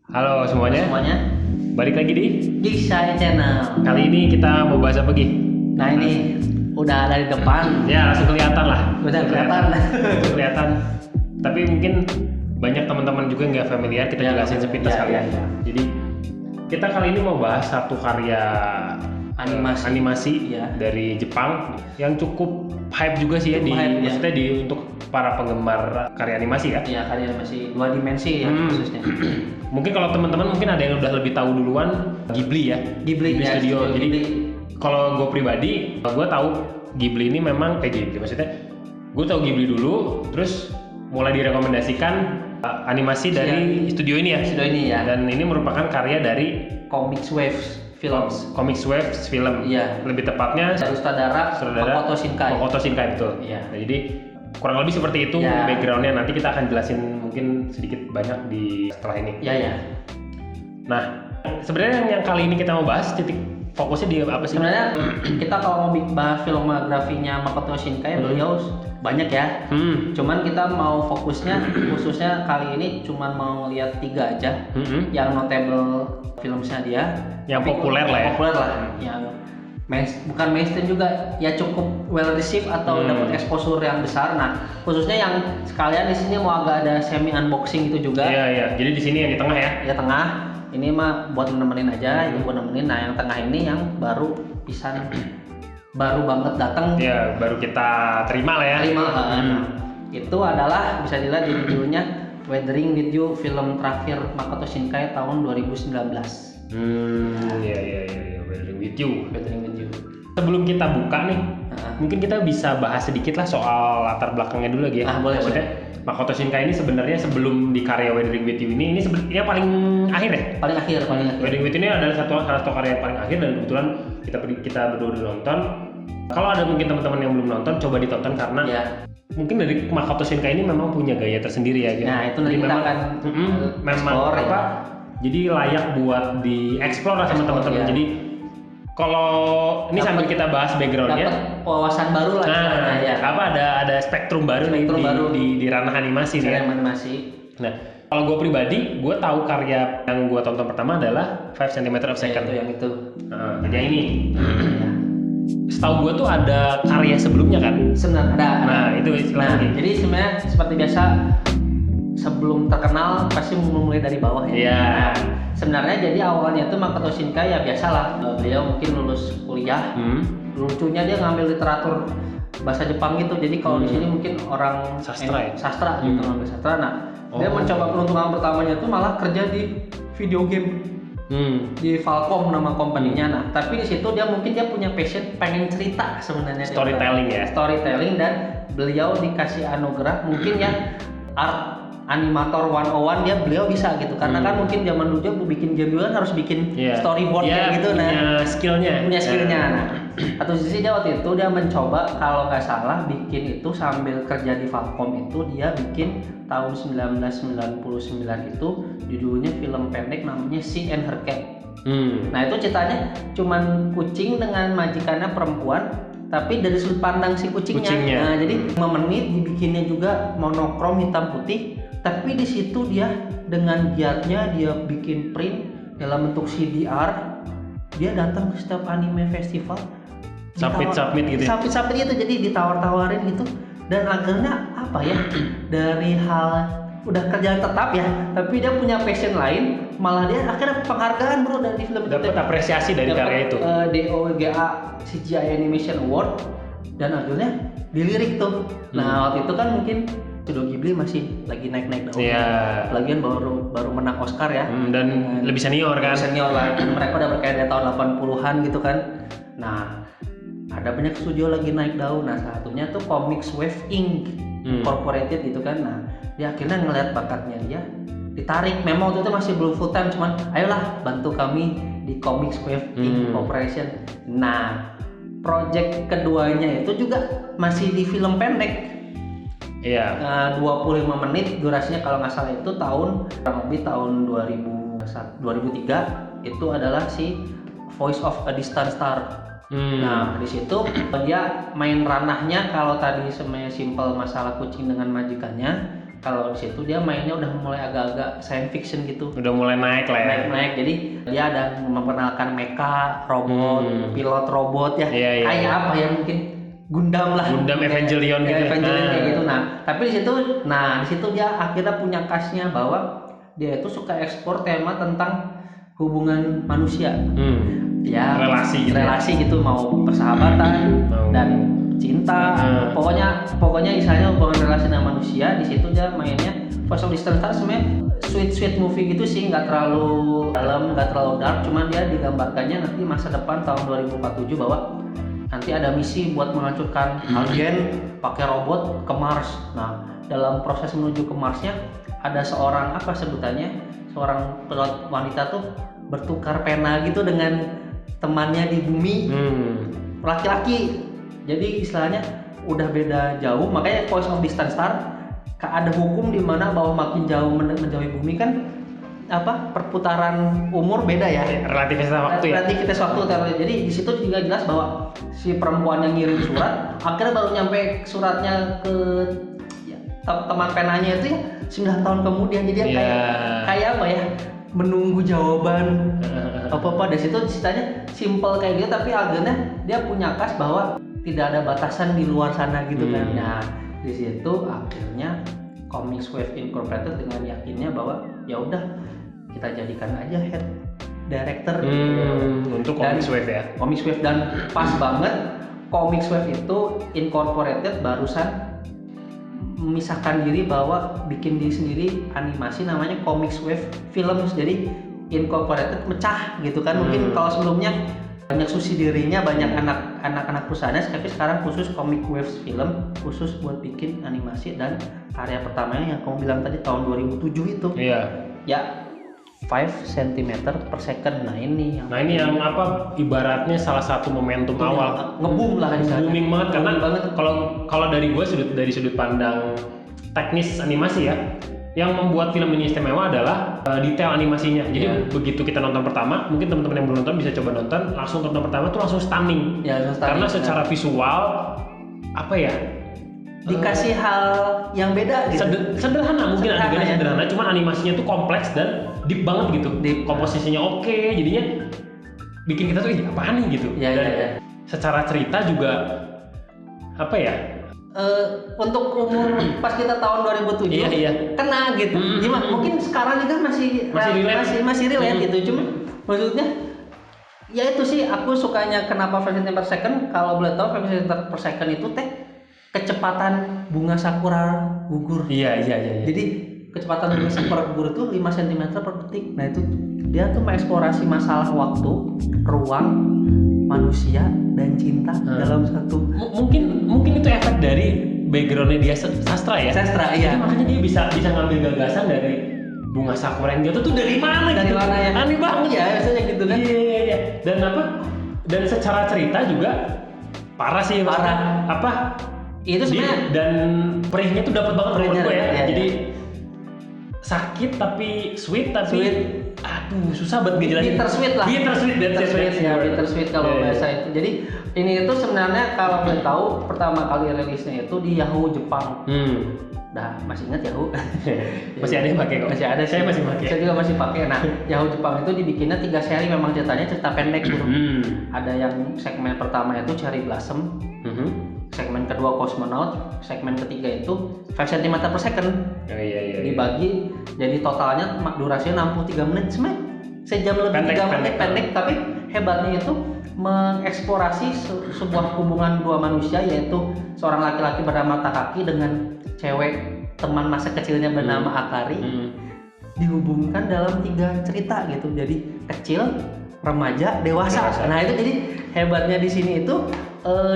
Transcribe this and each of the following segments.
Halo semuanya, Semuanya balik lagi di Saya Channel. kali ini kita mau bahas apa Gi? Nah ini udah ada di depan. Ya langsung kelihatan lah. Udah kelihatan. Langsung kelihatan. Tapi mungkin banyak teman-teman juga nggak familiar, kita Ya, jelasin sepintas ya, kali ya. ya. Jadi kita kali ini mau bahas satu karya animasi Ya. dari Jepang yang cukup hype juga sih ya Cukup hype, ya. maksudnya untuk para penggemar karya animasi ya. Ya karya masih 2 dimensi ya khususnya. Mungkin kalau teman-teman mungkin ada yang udah lebih tahu duluan Ghibli ya. Ghibli ya, Studio. Studio Jadi Ghibli. kalau gue pribadi, gue tahu Ghibli ini memang kayak Ghibli. Maksudnya gue tahu Ghibli dulu, terus mulai direkomendasikan animasi dari studio ini ya. Studio ini ya. Dan ini merupakan karya dari Comics Waves Films. Comics Waves Film. Iya. Lebih tepatnya Dari sutradara Makoto Shinkai. Makoto Shinkai betul. Iya. Nah, jadi kurang lebih seperti itu Ya. backgroundnya. Nanti kita akan jelasin mungkin sedikit banyak di setelah ini. Ya ya. Nah, sebenarnya yang kali ini kita mau bahas titik fokusnya di apa sih? Sebenarnya kita kalau mau bahas filmografinya Makoto Shinkai beliau banyak ya. Cuman kita mau fokusnya khususnya kali ini cuman mau ngeliat 3 aja yang notable filmnya dia. Yang Tapi populer lah ya. Populer lah. Yang bukan mainstream juga ya cukup well received atau dapat exposure yang besar. Nah khususnya yang sekalian di sini mau agak ada semi unboxing itu juga. Iya iya. Jadi di sini yang di tengah ya. Ya tengah. Ini mah buat nemenin aja, itu buat nemenin. Nah yang tengah ini yang baru pisan baru banget datang. Iya baru kita terima lah ya. Terima. Itu adalah bisa dilihat di judulnya Weathering with You, film terakhir Makoto Shinkai tahun 2019. Iya iya iya. Weathering with You. Weathering with You. Sebelum kita buka nih, mungkin kita bisa bahas sedikit lah soal latar belakangnya dulu lagi ya. Boleh. Maksudnya Makoto Shinkai ini sebenarnya sebelum di karya Weathering with You ini sebenarnya paling akhir ya. Paling akhir. Weathering with You ini adalah satu karya yang paling akhir dan kebetulan kita berdua udah nonton. Kalau ada mungkin teman-teman yang belum nonton, coba ditonton karena Ya. mungkin dari Makoto Shinkai ini memang punya gaya tersendiri ya. Nah itu nanti kita akan memang explore, apa? Jadi layak buat dieksplor lah sama teman-teman. Ya. Jadi kalau ini sambil kita bahas backgroundnya, dapat wawasan baru lah. ya. Apa ada spektrum baru di ranah animasi nih. Animasi. Nah, kalau gue pribadi, gue tahu karya yang gue tonton pertama adalah 5 cm of Second. Itu yang itu. Jadi yang ini. Setahu gue tuh ada karya sebelumnya kan? Sebenarnya ada. Nah, itu istilahnya. Jadi sebenarnya seperti biasa sebelum terkenal pasti memulai dari bawah ya. Iya. Nah, sebenarnya jadi awalnya tuh Makoto Shinkai ya biasalah. Beliau mungkin lulus kuliah. Lucunya dia ngambil literatur bahasa Jepang gitu. Jadi kalau di sini mungkin orang Sastra ya? Sastra gitu ngambil sastra. Nah, dia mencoba peruntungan pertamanya tuh malah kerja di video game. Di Falcom nama company-nya. Nah, tapi di situ dia punya passion pengen cerita sebenarnya. Storytelling ya. Storytelling dan beliau dikasih anugerah mungkin ya art animator 101 dia beliau bisa gitu karena kan mungkin zaman dulu dia bikin game juga kan harus bikin storyboard gitu punya skillnya. Nah atau sisi dia waktu itu dia mencoba kalau nggak salah bikin itu sambil kerja di Falcom itu dia bikin tahun 1999 itu judulnya film pendek namanya She and Her Cat. Nah itu ceritanya cuman kucing dengan majikannya perempuan tapi dari sudut pandang si kucingnya. Nah, jadi 5 menit dibikinnya juga monokrom hitam putih, tapi di situ dia dengan giatnya dia bikin print dalam bentuk CDR. Dia datang ke setiap anime festival. Submit gitu. Submit gitu, jadi ditawar-tawarin gitu. Dan akhirnya apa ya? Dari hal udah kerjaan tetap ya, tapi dia punya passion lain, malah dia akhirnya penghargaan bro dari film itu. Dapat apresiasi dari karya itu. DOGA CGI Animation Award dan akhirnya dilirik tuh. Nah waktu itu kan mungkin Studio Ghibli masih lagi naik-naik daun. Iya. Lagian baru menang Oscar ya. Dan lebih senior kan. Senior lah. Mereka udah berkarya dari tahun 80-an gitu kan. Nah ada banyak studio lagi naik daun. Nah salah satunya tuh Comics Wave Inc. Incorporated gitu kan. Nah dia akhirnya ngeliat bakatnya dia ditarik. Memang waktu itu masih belum full time, cuman ayolah bantu kami di Comics Wave Incorporation. Nah project keduanya itu juga masih di film pendek. Iya. 25 menit durasinya kalau nggak salah itu kurang lebih tahun 2003 itu adalah si Voice of a Distant Star. Nah di situ dia main ranahnya kalau tadi sebenarnya simpel masalah kucing dengan majikannya. kalau di situ dia mainnya udah mulai agak-agak science fiction gitu. Udah mulai naik lah ya. Naik. Jadi dia ada memperkenalkan mecha, robot, pilot robot ya. Iya. Kayak apa ya mungkin Gundam lah. Gundam Evangelion gitu. Evangelion kayak gitu. Nah, tapi di situ dia akhirnya punya khasnya bahwa dia itu suka ekspor tema tentang hubungan manusia. Ya, relasi gitu mau persahabatan dan cinta. Pokoknya misalnya hubungan relasi dengan manusia. Di situ dia mainnya Face of Distant Stars sebenarnya sweet movie gitu sih, nggak terlalu dalam, nggak terlalu dark, cuman dia digambarkannya nanti masa depan tahun 2047 bahwa nanti ada misi buat menghancurkan alien pakai robot ke Mars. Nah, dalam proses menuju ke Marsnya ada seorang seorang pilot wanita tuh bertukar pena gitu dengan temannya di bumi, laki-laki. Jadi istilahnya udah beda jauh, makanya Voice of Distant Star ada hukum di mana bahwa makin jauh menjauhi bumi kan perputaran umur beda ya, relativitas waktu. Jadi di situ juga jelas bahwa si perempuan yang ngirim surat akhirnya baru nyampe suratnya ke teman penanya itu ya 9 tahun kemudian. Jadi dia kayak apa ya, menunggu jawaban apa dari situ ceritanya simple kayak gitu, tapi akhirnya dia punya khas bahwa tidak ada batasan di luar sana gitu kan. Nah, di situ akhirnya Comics Wave Incorporated dengan yakinnya bahwa ya udah kita jadikan aja head director untuk Comics Wave ya. Comics Wave, dan pas banget Comics Wave itu Incorporated barusan memisahkan diri bahwa bikin diri sendiri animasi namanya Comics Wave Films. Jadi Incorporated mecah gitu kan. Mungkin kalau sebelumnya banyak subsidiarinya, banyak anak-anak perusahaannya, tapi sekarang khusus Comic Wave Film khusus buat bikin animasi. Dan karya pertamanya yang kamu bilang tadi tahun 2007 itu ya 5 cm per second. Nah ini yang ibaratnya salah satu momentum awal nge-boom lah di sana. Booming banget karena kalau dari gue dari sudut pandang teknis animasi ya, yang membuat film ini istimewa adalah detail animasinya. Jadi begitu kita nonton pertama, mungkin teman-teman yang belum nonton bisa coba nonton, langsung tonton pertama tuh langsung stunning. Karena secara visual dikasih hal yang beda gitu. Sederhana mungkin adegannya sederhana, cuman animasinya tuh kompleks dan deep banget gitu. Komposisinya oke, jadinya bikin kita tuh apaan nih gitu. Secara cerita juga untuk umur pas kita tahun 2007 kena gitu. Gimana? Mungkin sekarang juga masih relate gitu. Cuma maksudnya ya itu sih aku sukanya kenapa frame per second. Kalau boleh tahu frame per second itu kecepatan bunga sakura gugur. Iya. Jadi kecepatan bunga sakura gugur itu 5 cm per detik. Nah itu dia tuh mengeksplorasi masalah waktu, ruang, manusia dan cinta dalam satu. Mungkin itu efek dari backgroundnya dia sastra ya. Iya. Jadi makanya dia bisa ngambil gagasan dari bunga sakura yang jatuh tuh dari mana gitu. Ya? Aneh banget ya, biasanya gitu kan. Iya. Dan secara cerita juga parah sih. Itu sebenarnya dan perihnya tuh dapat banget menurut gue ya. Jadi sakit tapi sweet. Aduh, susah banget ngejelasin. Bittersweet kalau bahasa itu. Jadi ini itu sebenarnya kalau boleh tahu pertama kali rilisnya itu di Yahoo Jepang. Dah masih ingat Yahoo? Masih ada yang pakai kok. Masih ada. Saya masih pakai. Saya juga masih pakai. Nah, Yahoo Jepang itu dibikinnya 3 seri, memang ceritanya cerita pendek gitu. Ada yang segmen pertama itu Cherry Blossom. Segmen kedua Cosmonaut, segmen ketiga itu 5 cm per second. Dibagi jadi totalnya durasinya 63 menit, sebenarnya sejam lebih 3 menit pendek, tapi hebatnya itu mengeksplorasi sebuah hubungan dua manusia, yaitu seorang laki-laki bernama Takaki dengan cewek teman masa kecilnya bernama Akari, dihubungkan dalam 3 cerita gitu. Jadi kecil, remaja, dewasa. Nah itu jadi hebatnya di sini itu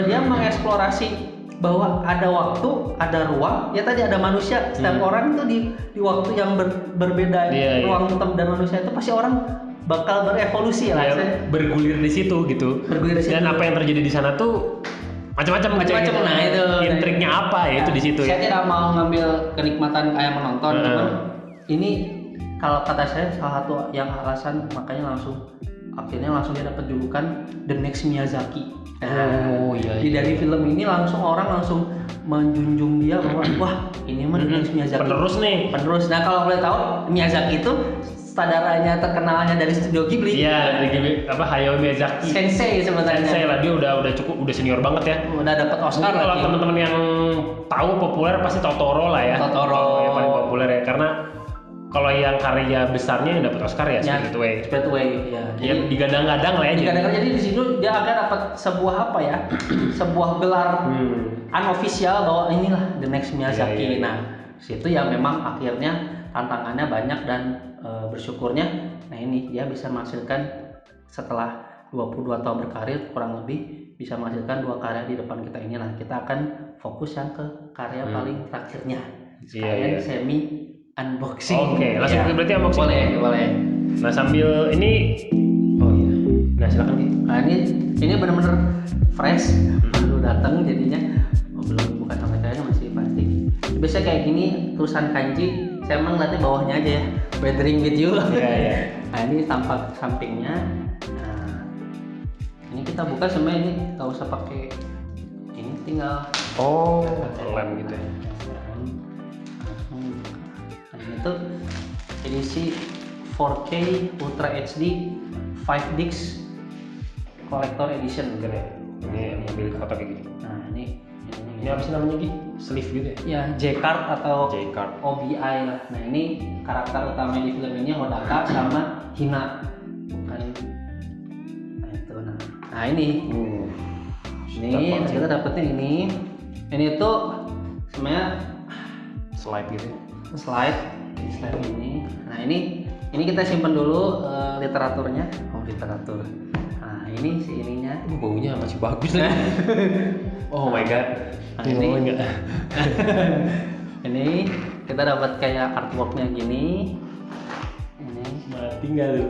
dia mengeksplorasi bahwa ada waktu, ada ruang, ya tadi ada manusia. Setiap orang itu di waktu yang berbeda, ruang dan manusia itu pasti orang bakal berevolusi lah. Bergulir di situ gitu. Dan apa yang terjadi di sana tuh macam-macam. Nah itu intriknya apa ya itu di situ. Saya tidak mau ngambil kenikmatan kayak menonton, cuman ini kalau kata saya salah satu yang alasan makanya akhirnya langsung dia dapat julukan The Next Miyazaki. Dari film ini orang langsung menjunjung dia bahwa wah ini mah Miyazaki penerus. Nah kalau boleh tahu Miyazaki itu sutradaranya terkenalnya dari studio Ghibli. Iya, dari Ghibli Hayao Miyazaki. Sensei sebenarnya. Sensei lah, dia udah senior banget ya. Udah dapat Oscar. Kalau teman-teman yang tahu populer pasti Totoro lah ya. Totoro yang paling populer ya, karena kalau yang karya besarnya yang dapat Oscar ya Spirited Away. Spirited Away ya. Ya digadang-gadang lah ya. Digadang-gadang jadi di situ dia akan dapat sebuah apa ya? Sebuah gelar unofficial bahwa inilah the next Miyazaki. Iya. Nah, situ ya memang akhirnya tantangannya banyak dan bersyukurnya nah ini dia bisa menghasilkan setelah 22 tahun berkarir kurang lebih bisa menghasilkan 2 karya di depan kita ini. Nah, kita akan fokus yang ke karya paling terakhirnya. Sekalian semi unboxing. Oke, langsung berarti unboxing. Boleh. Nah, sambil ini nah silakan Ki. Nah, ini benar-benar fresh, baru datang jadinya. Belum bukan sampai kayaknya masih plastik. Biasanya kayak gini tulisan kanji, saya emang ngeliatnya bawahnya aja ya. Weathering with you. Iya. Nah, ini tampak sampingnya. Nah, ini kita buka sebenarnya ini nggak usah pakai ini, tinggal lem gitu ya. Nah, ini tuh edisi 4K Ultra HD 5 disc collector edition. Ini ambil foto kayak gini. Nah, ini apa sih namanya Ki? Sleeve gitu ya? Ya, J-card atau J-card. OBI lah. Nah, ini karakter utama di film ini Hodaka sama Hina. Bukan. Nah, itu nah ini. Ini kita dapetnya ini. Ini tuh sebenarnya slide gitu. Slide ini. Nah, ini kita simpan dulu literaturnya. Literatur. Nah, ini si ininya. Baunya masih bagus lagi. Oh my god. Nah, ini kita dapat kayak artworknya gini. Ini mati nggak lu?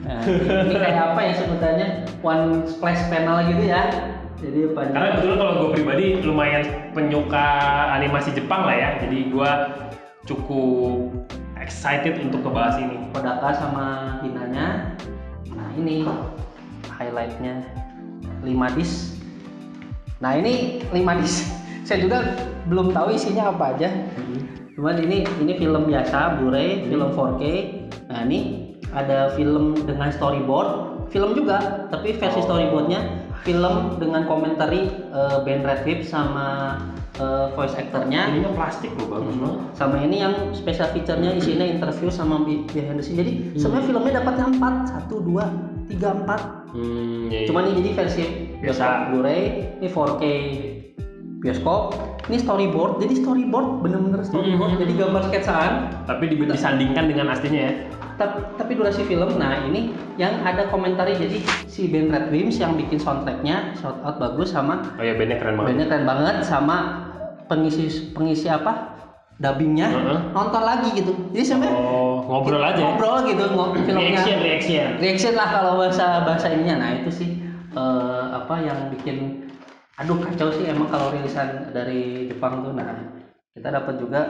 Nah, ini kayak apa ya sebutannya? One splash panel gitu ya. Jadi karena kebetulan kalau gue pribadi lumayan penyuka animasi Jepang lah ya. Jadi gue cukup excited untuk ngebahas ini. Hodaka sama Hinanya. Nah, ini highlightnya 5 disc. Nah, ini 5 disc. Saya juga belum tahu isinya apa aja. Cuman ini film biasa, Blu-ray, film 4K. Nah, ini ada film dengan storyboard, film juga, tapi versi storyboardnya film dengan komentari Ben Radcliffe sama voice actornya. Ini plastik loh, bagus banget. Sama ini yang special feature-nya isinya interview sama behind the scene. Jadi sebenarnya filmnya dapatnya 4, 1, 2, 3, 4. Iya. Cuman ini jadi versi biasa Blu-ray, ini 4K bioskop, ini storyboard. Jadi storyboard bener-bener storyboard. Jadi gambar sketsaan. Tapi disandingkan dengan aslinya ya. Tapi durasi film. Nah, ini yang ada komentari. Jadi si Ben Radcliffe yang bikin soundtracknya, shout out bagus sama. Oh ya, bandnya keren banget. Bandnya keren banget sama pengisi apa? Dubbingnya nonton lagi gitu. Jadi sebenarnya ngobrol aja. Ngobrol gitu filmnya. Reaction lah kalau bahasa ininya. Nah, itu sih apa yang bikin kacau sih emang kalau rilisan dari Jepang tuh. Nah, kita dapat juga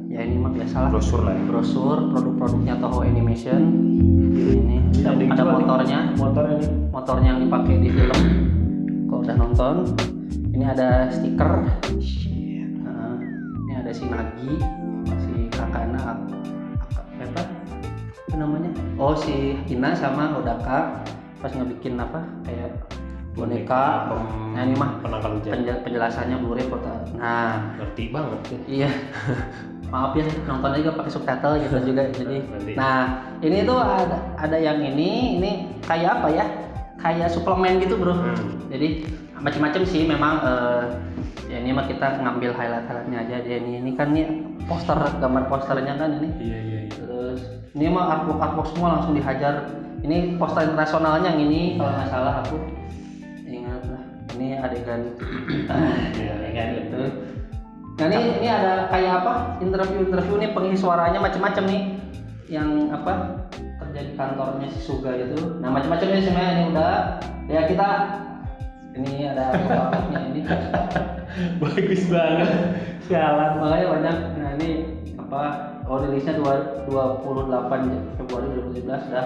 ya ini mah biasalah brosur lah ya. Brosur produk-produknya Toho Animation. Ini ada motornya yang dipakai di film. Kalau udah nonton, ini ada stiker. Ini ada si Nagi, si Kakana, apa namanya? Oh, si Hina sama Hodaka pas ngebikin apa kayak boneka. Nah, ini mah penangkal hujan. Penjelasannya Blu-ray foto. Nah, ngerti banget ya. Iya. Maaf ya, nontonnya juga pakai subtitle gitu juga. Jadi, nah ini tuh ada yang ini kayak apa ya? Kayak suplemen gitu bro. Jadi macam-macam sih memang. Ya ini mah kita ngambil highlightnya aja. Jadi ini kan nih poster, gambar posternya kan ini. Iya. Terus ini mah artwork semua langsung dihajar. Ini poster internasionalnya yang ini kalau nggak salah aku ingat lah. Ini adegan gitu. Nah ini ada kayak apa? Interview nih, pengisi suaranya macam-macam nih. Yang apa? Kerja di kantornya si Suga itu. Nah macam-macam ini sebenarnya ini udah. Ya kita ini ada fotonya ini. Bagus banget. Sialan. Makanya banyak. Nah ini apa? Rilisnya 28 Februari 2017 dah.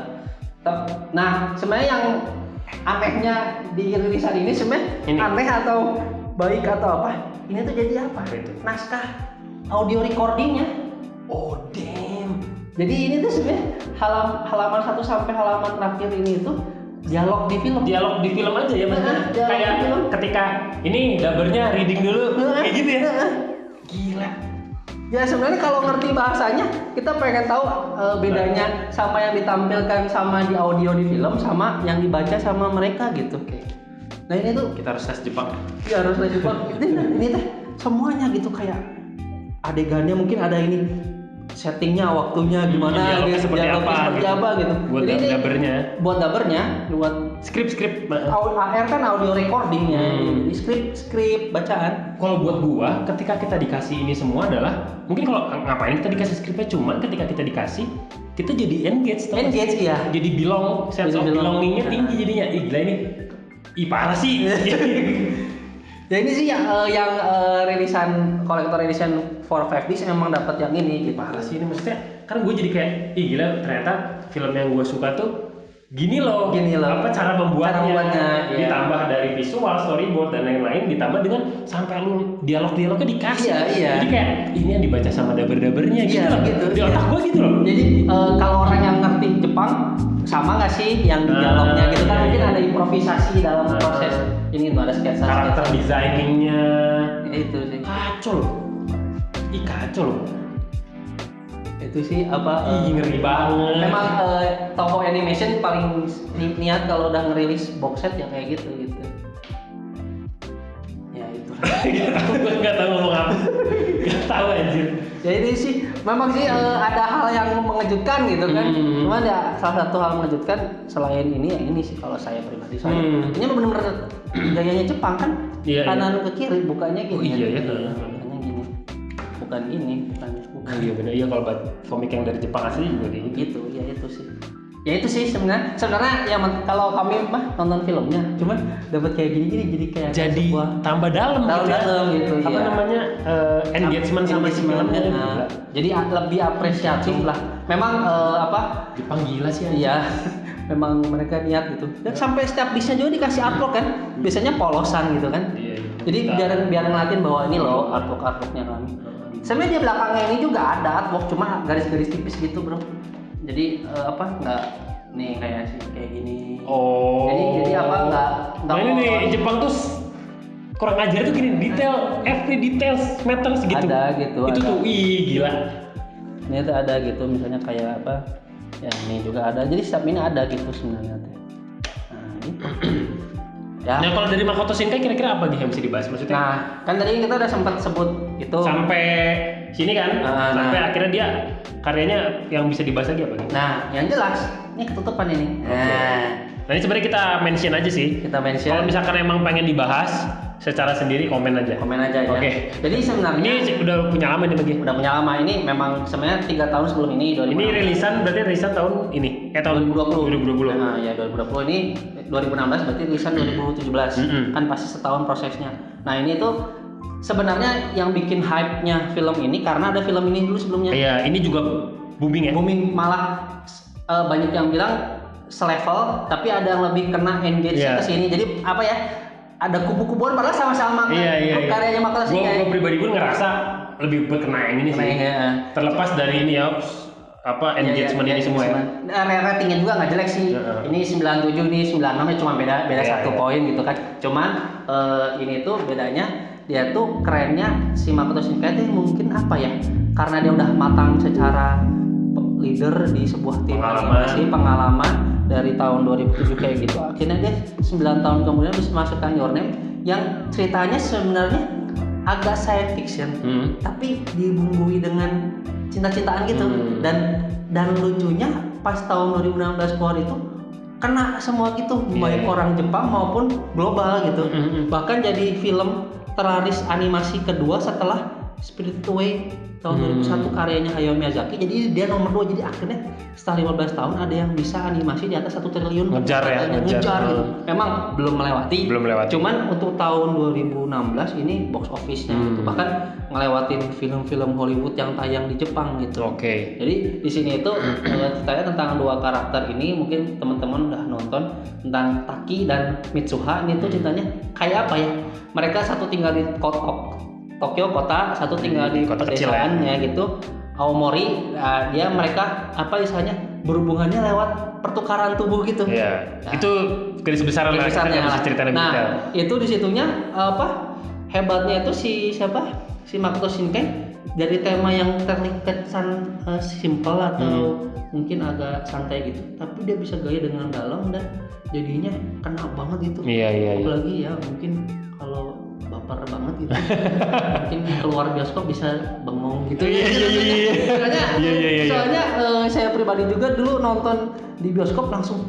Nah sebenarnya yang anehnya di rilisan ini sebenarnya aneh atau baik atau apa, ini tuh jadi apa? Itu. Naskah audio recordingnya. Oh damn. Jadi ini tuh sebenarnya halaman 1 sampai halaman terakhir ini itu dialog di film. Dialog di film aja ya maksudnya. Dialog Kayak di film. ketika ini dubbernya reading dulu kayak gitu ya. Gila. Ya sebenarnya kalau ngerti bahasanya kita pengen tahu bedanya sama yang ditampilkan sama di audio di film sama yang dibaca sama mereka gitu. Nah ini tuh Kita harus tes Jepang. ya harus lagi ini teh semuanya gitu kayak adegannya mungkin ada ini settingnya waktunya gimana dialognya seperti apa gitu. Buat Jadi ini dubbernya. buat Skrip. AR kan audio recordingnya, Hmm. jadi skrip bacaan. Kalau buat gua, ketika kita dikasih ini semua adalah mungkin kalau ngapain kita dikasih skripnya, cuman ketika kita dikasih kita jadi engage, tau nggak? Engage ya. Jadi sense Jadi of belong. belongingnya tinggi jadinya. Ih gila ini, parah sih. Ya ini sih yang rilisan collector edition for 5Ds memang dapat yang ini gitu. Parah sih ini maksudnya, kan gue jadi kayak, ih gila ternyata film yang gue suka tuh gini loh. Apa cara membuatnya, iya. ditambah dari visual, storyboard dan lain-lain, ditambah dengan sampai lu dialognya dikasih. Iya. Jadi kayak ini yang dibaca sama dubber-dubbernya gitu Iya, loh. gitu, Di iya. otak gue gitu loh. Jadi kalau orang yang ngerti Jepang sama nggak sih yang di dialognya gitu kan, iya, mungkin iya. ada improvisasi dalam proses ini tuh, ada sketsa Karakter designingnya itu sih. kacau loh. Ih kacau loh. Itu sih apa Ih ngeri banget. memang Toho Animation paling niat kalau udah ngerilis box set ya kayak gitu. Ya itu. Gue nggak tahu ngomong apa. Nggak tahu anjir. Jadi sih memang sih ada hal yang mengejutkan gitu kan. Cuman ya salah satu hal mengejutkan selain ini ya ini sih kalau saya pribadi ini benar-benar gayanya Jepang kan. Iya, Kanan ke kiri bukanya gini. Oh, iya, ya. Bukanya gini. Bukan ini, bukan. Iya benar. Iya kalau buat komik yang dari Jepang asli juga kayak gitu. Gitu, ya itu sih. Ya itu sih sebenarnya ya kalau kami mah nonton filmnya, cuman dapat kayak gini jadi kayak Jadi sebuah tambah dalam gitu. Apa Iya. namanya engagement sama si filmnya. Nah, jadi lebih apresiatif lah. Memang Jepang gila sih. Anjir. iya. Memang mereka niat gitu. Dan sampai setiap disknya juga dikasih artwork kan. Biasanya polosan gitu kan. Iya. Jadi biar ngeliatin bahwa ini loh artworknya kami. Sebenarnya di belakangnya ini juga ada artwork, cuma garis-garis tipis gitu bro. Jadi nggak nih kayak gini. Oh. Jadi nggak. Nah ini nih Jepang tuh kurang ajar tuh gini, every details matters gitu. Ada gitu. Itu ada. tuh gila. Ini tuh ada gitu, misalnya kayak apa? Ya ini juga ada. Jadi setiap ini ada gitu sebenarnya teh. Nah gitu. Ya. Nah kalau dari Makoto Shinkai kira-kira apa nih yang bisa dibahas maksudnya? Nah kan tadi kita udah sempat sebut itu. Sampai sini kan, sampai nah. akhirnya dia karyanya yang bisa dibahas lagi apa nih? Nah yang jelas ini ketutupan ini. Nah ini sebenarnya kita mention aja sih. Kita mention. Kalau misalkan emang pengen dibahas secara sendiri komen aja. Komen aja ya. Oke. Jadi sebenarnya Ini udah punya lama nih bagi. udah punya lama, ini memang sebenarnya 3 tahun sebelum ini 2016. Ini berarti rilisan tahun ini. Tahun 2020. 2020. Nah, ya 2020 ini 2016 berarti rilisan 2017. Kan pasti setahun prosesnya. Nah, ini tuh sebenarnya yang bikin hype-nya film ini karena ada film ini dulu sebelumnya. Iya, ini juga booming ya. Booming, malah banyak yang bilang selevel tapi ada yang lebih kena engage Iya. ke sini. Jadi apa ya? Ada kubu-kubuan padahal sama-sama Iya. karyanya Makoto Shinkai. Gue pribadi pun ngerasa lebih berkena yang ini sih. Terlepas dari ini ya engagement ini semua ya. Ratingnya juga nggak jelek sih. Ini 97, ini 96 ya cuma beda satu poin gitu kan. Cuman ini tuh bedanya dia tuh kerennya si Makoto Shinkai tuh mungkin apa ya? Karena dia udah matang secara leader di sebuah tim animasi, pengalaman dari tahun 2007 kayak gitu. Akhirnya dia 9 tahun kemudian bisa masukkan Your Name yang ceritanya sebenarnya agak science fiction, tapi dibumbui dengan cinta-cintaan gitu. Dan lucunya pas tahun 2016 keluar itu kena semua gitu, baik orang Jepang maupun global gitu. Bahkan jadi film terlaris animasi kedua setelah Spirited Away tahun 2001 karyanya Hayao Miyazaki, jadi dia nomor 2. Jadi akhirnya setelah 15 tahun ada yang bisa animasi di atas 1 triliun. Ngejar gitu. Memang belum melewati. Cuman untuk tahun 2016 ini box office-nya gitu. Bahkan ngelewatin film-film Hollywood yang tayang di Jepang gitu. Oke. Jadi di sini itu ceritanya tentang 2 karakter ini, mungkin teman-teman udah nonton tentang Taki dan Mitsuha. Ini tuh ceritanya kayak apa ya? Mereka satu tinggal di Tokyo kota, satu tinggal di kota kecil pedesaannya gitu. Aomori, dia mereka apa istilahnya berhubungannya lewat pertukaran tubuh gitu. Iya. Nah, itu garis besarnya lah. Cerita lebih detail. Itu di situnya hebatnya itu si Makoto Shinkai dari tema yang terlihat simple atau mungkin agak santai gitu, tapi dia bisa gaya dengan dalam dan jadinya kena banget gitu. Iya. Apalagi ya mungkin kalau baper banget gitu mungkin keluar bioskop bisa bengong gitu. Soalnya saya pribadi juga dulu nonton di bioskop langsung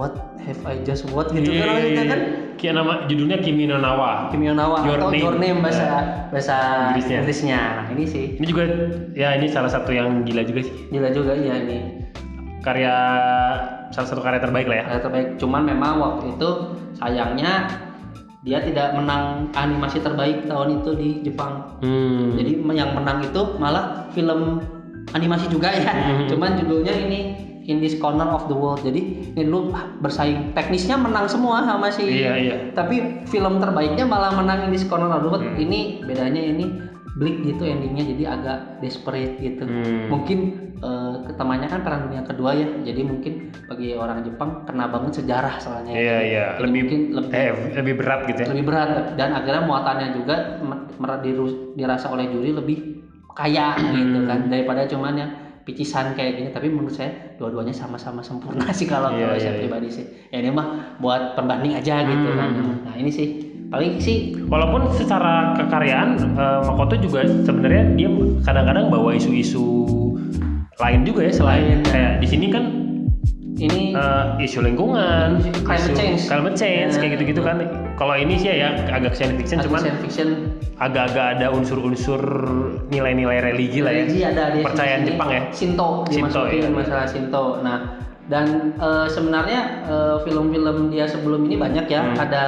what have I just watched gitu kan. Kayak nama judulnya Kimi no Nawa atau Your Name bahasa Inggrisnya. Nah ini sih ini juga ya, ini salah satu yang gila juga sih. Gila juga ya, ini salah satu karya terbaik lah ya. Karya terbaik. Cuman memang waktu itu sayangnya dia tidak menang animasi terbaik tahun itu di Jepang. Jadi yang menang itu malah film animasi juga ya. Cuman judulnya ini In This Corner of the World. Jadi ini lu bersaing, teknisnya menang semua sama si. Iya. Tapi film terbaiknya malah menang In This Corner of the World. Ini bedanya ini bleak gitu endingnya, jadi agak desperate gitu. Mungkin ketemannya kan Perang Dunia Kedua ya, jadi mungkin bagi orang Jepang kena banget sejarah soalnya. Iya. Lebih berat gitu ya. Lebih berat, dan akhirnya muatannya juga dirasa oleh juri lebih kaya gitu kan, daripada cuman yang picisan kayak gini. Tapi menurut saya dua-duanya sama-sama sempurna sih kalau saya pribadi sih. Ya ini mah buat perbanding aja gitu kan. Nah ini sih paling sih, walaupun secara kekaryaan Makoto juga sebenarnya dia kadang-kadang bawa isu-isu lain juga ya, selain kayak di sini kan ini isu lingkungan, climate change kayak gitu-gitu kan. Kalau ini sih ya agak science fiction, cuman agak-agak ada unsur-unsur nilai-nilai religi lah ya. Ada percayaan Jepang ya. Shinto dimasukin masalah Shinto. Nah dan sebenarnya film-film dia sebelum ini banyak ya. Ada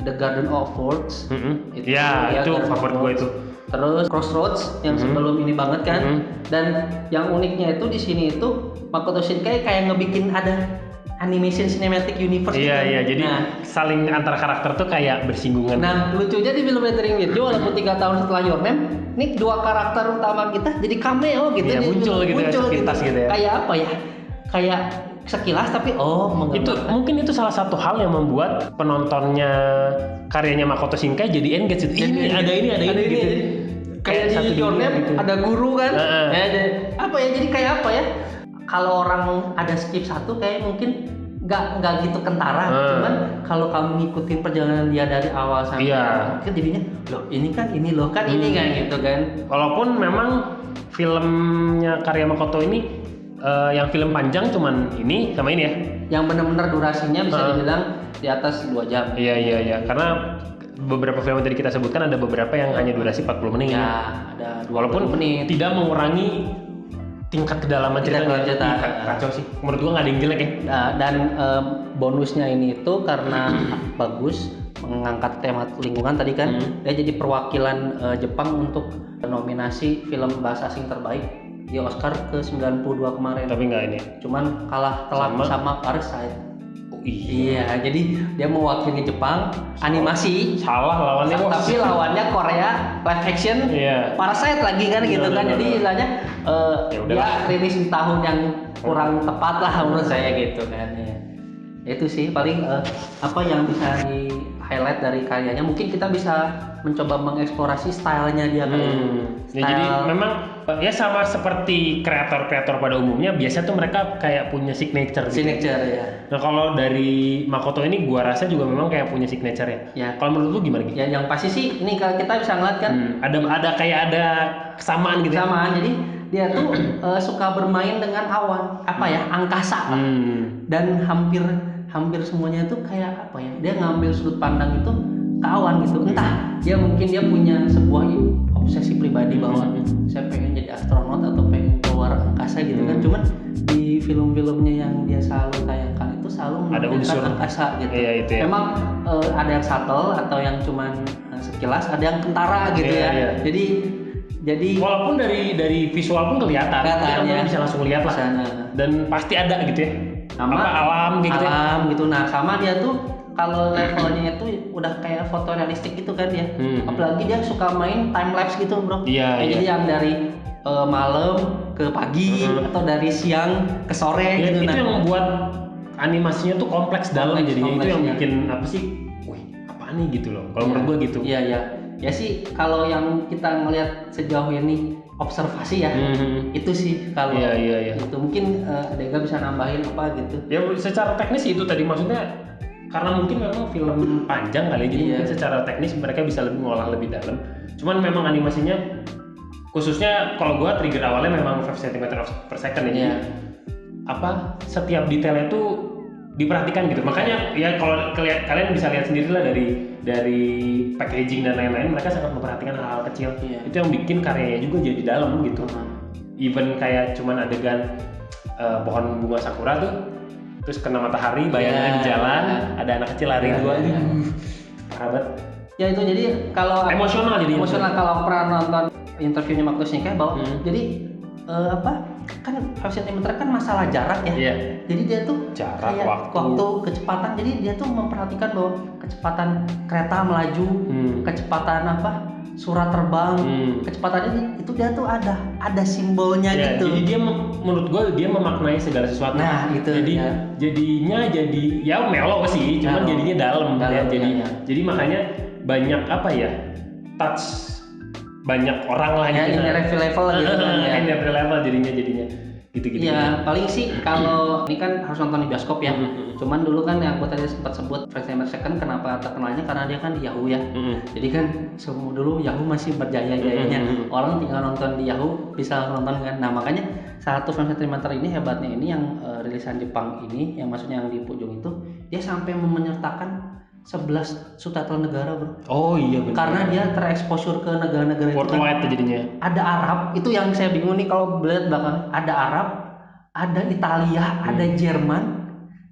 The Garden of Words, itu favorit gue itu. Terus Crossroads yang sebelum ini banget kan. Dan yang uniknya itu di sini itu Makoto Shinkai kayak ngebikin ada animation cinematic universe. Iya, jadi saling antara karakter tuh kayak bersinggungan. Nah lucunya di film Entering Virgil, walaupun 3 tahun setelah Your Name, nih 2 karakter utama kita jadi cameo gitu. Iya, muncul gitu ya. Kayak apa ya? Kayak sekilas tapi itu mungkin itu salah satu hal yang membuat penontonnya karyanya Makoto Shinkai jadi engage gitu. Ini ada ini gitu. Kayak di Your Name gitu. Ada guru kan. Apa ya, jadi kayak apa ya, kalau orang ada skip satu kayak mungkin nggak gitu kentara. Cuman kalau kamu ngikutin perjalanan dia dari awal sampai akhir jadinya loh ini kan ini loh kan ini kan gitu kan. Walaupun memang filmnya karya Makoto ini yang film panjang cuman ini sama ini ya. Yang benar-benar durasinya bisa dibilang di atas 2 jam. Iya. Karena beberapa film yang tadi kita sebutkan ada beberapa yang hanya durasi 40 menit. Ya, ada 20 walaupun menit. Tidak mengurangi tingkat kedalaman ceritanya. Kacau sih. Menurut gua nggak ada yang jelek ya. Dan bonusnya ini itu karena bagus mengangkat tema lingkungan tadi kan. Dia jadi perwakilan Jepang untuk nominasi film bahasa asing terbaik di Oscar ke 92 kemarin. Tapi nggak ini. Cuman kalah telak sama Parasite. Iya, jadi dia mewakili Jepang animasi. Salah lawannya bos. Tapi lawannya Korea live action. Parasite lagi kan gitu kan. Jadi istilahnya dia rilis di tahun yang kurang tepat lah menurut saya gitu kan. Ya. Itu sih paling apa yang bisa di highlight dari karyanya. Mungkin kita bisa mencoba mengeksplorasi stylenya dia kan. Ya, jadi memang ya sama seperti kreator-kreator pada umumnya, biasa tuh mereka kayak punya signature gitu. Ya. Nah kalau dari Makoto ini gua rasa juga memang kayak punya signature ya. Kalau menurut lu gimana gitu? Ya yang pasti sih ini kalau kita bisa ngeliat kan ada kesamaan gitu. Jadi dia tuh suka bermain dengan awan, angkasa. Dan hampir semuanya itu kayak apa ya? Dia ngambil sudut pandang itu kawan gitu. Entah dia punya sebuah obsesi pribadi bahwa saya pengen jadi astronot atau pengen keluar angkasa gitu kan. Cuman di film-filmnya yang dia selalu tayangkan itu selalu ada unsur angkasa gitu. Iya, itu ya. Memang ada yang subtle atau yang cuman sekilas, ada yang kentara gitu ya. Iya. Jadi walaupun dari visual pun kelihatan ya. Bisa langsung lihat lah. Dan pasti ada gitu ya. Sama alam gitu. Alam gitu. Nah, sama dia tuh kalau levelnya itu udah kayak foto realistik gitu kan ya. Apalagi dia suka main time lapse gitu, Bro. Iya. Jadi yang dari malam ke pagi atau dari siang ke sore gitu. Itu yang membuat animasinya tuh kompleks dalam jadinya. Itu yang bikin apa sih? Wih, apaan nih gitu loh. Kalau menurut gua gitu. Iya. Ya sih kalau yang kita ngelihat sejauh ini observasi ya, itu sih kalau itu mungkin Adega bisa nambahin apa gitu. Ya secara teknis itu tadi maksudnya karena mungkin memang film panjang kali jadi mungkin secara teknis mereka bisa lebih ngolah lebih dalam. Cuman memang animasinya khususnya kalau gua trigger awalnya memang 5 cm per second ya. Apa setiap detailnya tuh diperhatikan gitu. Makanya ya kalau kalian bisa lihat sendirilah dari packaging dan lain-lain, mereka sangat memperhatikan hal-hal kecil. Itu yang bikin karyanya juga jadi dalam gitu. Even kayak cuman adegan pohon bunga sakura tuh terus kena matahari bayangnya di jalan, ada anak kecil lari dua ini. Parah banget. Ya itu jadi kalau emosional kalau pernah nonton interviewnya Magnus Nikai bahwa jadi kan 5 cm kan masalah jarak ya. Jadi dia tuh jarak, kayak waktu kecepatan, jadi dia tuh memperhatikan bahwa kecepatan kereta melaju, kecepatan surat terbang, kecepatannya itu dia tuh ada simbolnya gitu. Jadi dia menurut gue dia memaknai segala sesuatu. Nah, itu. Jadinya ya melo sih, cuman jadinya dalam ya. Jadi makanya banyak touch banyak orang lah gitu. Energy level gitu kan ya. Energy level jadinya gitu-gitu. Iya, paling sih kalau ini kan harus nonton di bioskop ya. Cuman dulu kan yang aku tadi sempat sebut Frame Per Second kenapa terkenalnya karena dia kan di Yahoo ya. Jadi kan dulu Yahoo masih berjaya-jayanya. Orang tinggal nonton di Yahoo bisa nonton kan. Nah, makanya satu Frame Per Second ini hebatnya ini yang rilisan Jepang ini yang maksudnya yang di ujung itu dia sampai menyertakan 11 subtitle negara, Bro. Oh iya benar. Karena dia tereksposur ke negara-negara itu kan. Jadinya. Ada Arab, itu yang saya bingung nih kalau lihat belakang. Ada Arab, ada Italia, ada Jerman,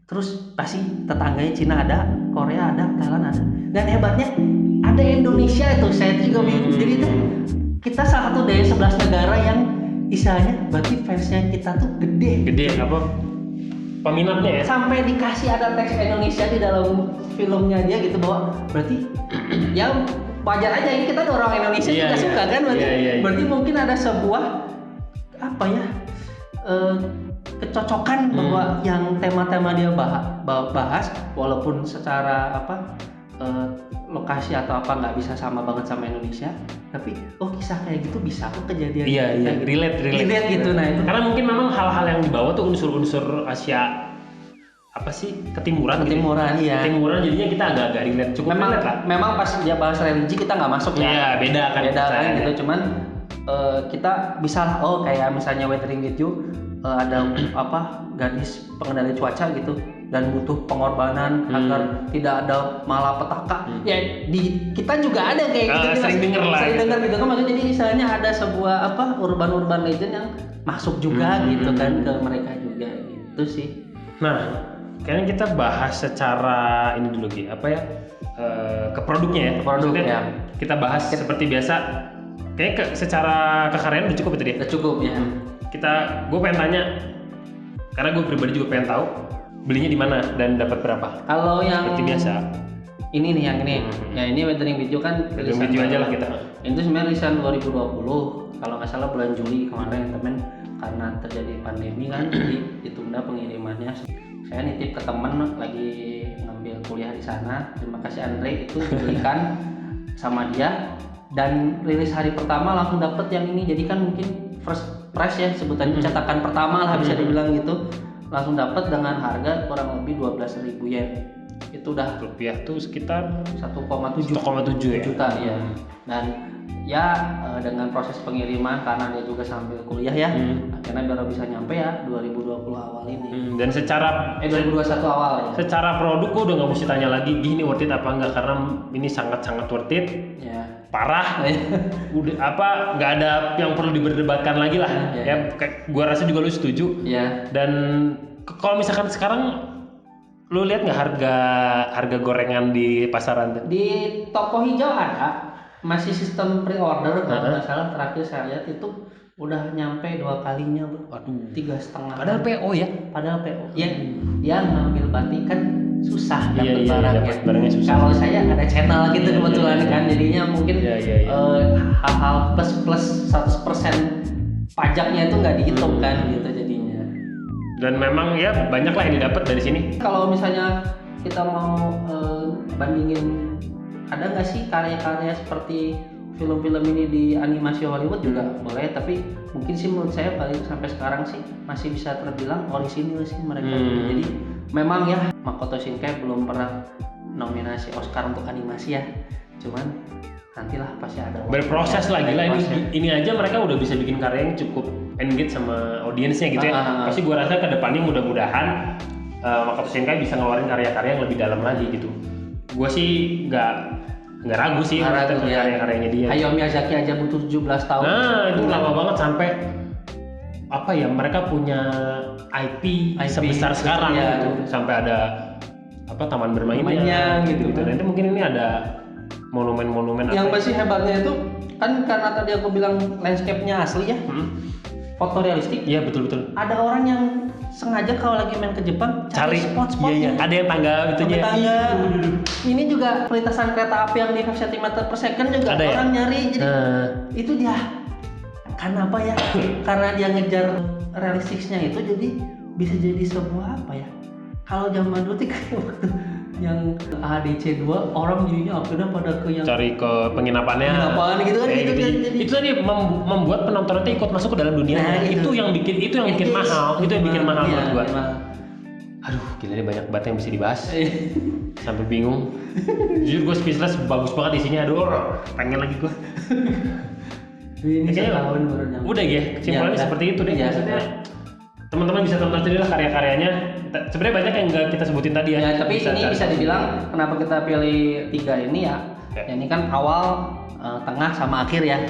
terus pasti tetangganya Cina ada, Korea ada, Thailand ada. Dan hebatnya ada Indonesia itu, saya juga bingung. Jadi itu kita salah satu dari 11 negara yang istilahnya berarti fansnya kita tuh gede apa? Peminatnya ya. Sampai dikasih ada teks Indonesia di dalam filmnya dia gitu bahwa berarti ya wajar aja ya kita orang Indonesia juga suka kan berarti berarti mungkin ada sebuah kecocokan bahwa yang tema-tema dia bahas walaupun secara lokasi atau nggak bisa sama banget sama Indonesia, tapi kisah kayak gitu bisa kok kejadian. Relate gitu. Nah itu karena mungkin memang hal-hal yang dibawa tuh unsur-unsur Asia ketimuran iya. Ketimuran jadinya kita agak-agak relate, cukup relate lah. Memang pas dia bahas religi kita nggak masuk ya. Iya, beda kan gitu. Cuman kita bisa lah kayak misalnya Weathering With You ada gadis pengendali cuaca gitu dan butuh pengorbanan agar tidak ada malapetaka. Ya di kita juga ada kayak gitu. Sering dengar gitu kan, maksudnya jadi misalnya ada sebuah urban legend yang masuk juga gitu kan ke mereka juga gitu sih. Nah, kayaknya kita bahas secara ini dulu Ki, ke produknya ya. Produknya ya. Kita bahas seperti biasa. Kayaknya secara kekaryaan udah cukup itu dia. Udah cukup ya. Gue pengen tanya, karena gue pribadi juga pengen tahu belinya di mana dan dapat berapa. Kalau yang seperti biasa. Ini nih yang ini. Ya ini Weathering With You kan Weathering With You aja lah kita. Itu sebenarnya rilisan 2020. Kalau nggak salah bulan Juli kemarin temen, karena terjadi pandemi kan jadi ditunda pengirimannya. Saya nitip ke temen lagi ngambil kuliah di sana. Terima kasih Andre, itu dibelikan sama dia dan rilis hari pertama langsung dapet yang ini. Jadi kan mungkin first price ya sebutannya, cetakan pertama lah bisa dibilang gitu. Langsung dapet dengan harga kurang lebih 12.000 yen. Itu udah rupiah tuh sekitar 1,7 ya? juta ya. Dan dengan proses pengiriman karena dia juga sambil kuliah ya, akhirnya baru bisa nyampe ya 2020 awal ini. Dan secara 2021 awal ya. Secara produk gue udah nggak mesti tanya lagi gini worth it apa enggak, karena ini sangat worth it. Ya. Parah. Udah nggak ada yang perlu diperdebatkan lagi lah. Ya. Kayak gue rasa juga lu setuju. Ya. Dan kalau misalkan sekarang lu lihat nggak harga gorengan di pasaran? Di toko hijau ada, masih sistem pre-order kalau nggak salah, terakhir saya lihat itu udah nyampe 2 kalinya bro. Waduh. 3,5. Padahal PO ya? Padahal PO. Ya, dia ngambil batik kan susah dapat dapat barangnya susah. Kalau saya ada channel gitu kebetulan kan, jadinya mungkin hal-hal plus 100% pajaknya itu nggak dihitung kan gitu jadinya. Dan memang ya banyak lah yang didapat dari sini. Kalau misalnya kita mau bandingin, ada nggak sih karya-karya seperti film-film ini di animasi Hollywood juga boleh, tapi mungkin sih menurut saya paling sampai sekarang sih masih bisa terbilang orisinil sih mereka. Jadi memang ya Makoto Shinkai belum pernah nominasi Oscar untuk animasi ya, cuman nantilah pasti ada. Berproses lagi lah ini aja mereka udah bisa bikin karya yang cukup engage sama audiensnya gitu ya. Pasti gua rasa kedepannya mudah-mudahan Makoto Shinkai bisa ngeluarin karya-karya yang lebih dalam lagi gitu. Gua sih nggak ragu sih karya-karyanya dia. Hayao Miyazaki aja butuh 17 tahun. Nah itu lama banget sampai apa ya, mereka punya IP sebesar sekarang gitu. Sampai ada Taman bermainnya gitu. Nanti mungkin ini ada monumen-monumen. Yang masih hebatnya itu kan karena tadi aku bilang landscape-nya asli ya, foto realistik. Iya betul. Ada orang yang sengaja kalau lagi main ke Jepang cari spot-spotnya. Iya. Ada yang tangga gitu ya. Tangga. Ini juga perlintasan kereta api yang di 5 cm per second juga ada orang nyari. Jadi itu dia. Karena apa ya? Karena dia ngejar realistisnya itu, jadi bisa jadi sebuah apa ya? Kalau zaman dulu kayak waktu yang ADC 2 orang jadinya akhirnya pada ke yang cari ke penginapan gitu kan gitu. Itu tadi membuat penonton itu ikut masuk ke dalam dunia. Itu yang bikin mahal. Itu yang bikin mahal menurut gua. Aduh, gila ini banyak banget yang bisa dibahas. Sampai bingung. Jujur gua speechless, bagus banget isinya. Aduh, pengen lagi gua. Ini setahun baru nyampe. Udah ya, kesimpulannya seperti itu deh. Maksudnya teman-teman bisa tonton sendiri lah karya-karyanya. Sebenarnya banyak yang nggak kita sebutin tadi ya. Tapi ini bisa dibilang kenapa kita pilih 3 ini ya. Ini kan awal, tengah sama akhir ya.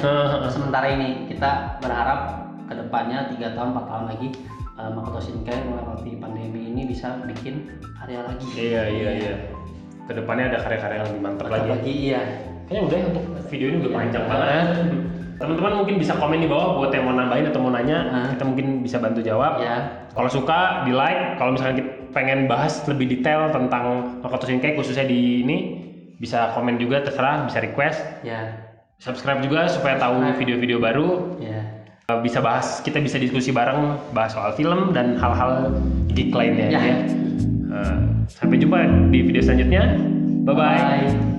Sementara ini kita berharap kedepannya 3 tahun 4 tahun lagi Makoto Shinkai melewati pandemi ini bisa bikin karya lagi. Iya. Kedepannya ada karya-karya yang lebih mantap lagi. Iya. Kayaknya udah untuk video ini udah panjang banget. Teman-teman mungkin bisa komen di bawah buat yang mau nambahin atau mau nanya, kita mungkin bisa bantu jawab. Kalau suka di like, kalau misalkan kita pengen bahas lebih detail tentang Makoto Shinkai khususnya di ini, bisa komen juga, terserah, bisa request. Subscribe juga supaya tahu video-video baru. Bisa kita bisa diskusi bareng, bahas soal film dan hal-hal geek lainnya. Sampai jumpa di video selanjutnya. Bye bye.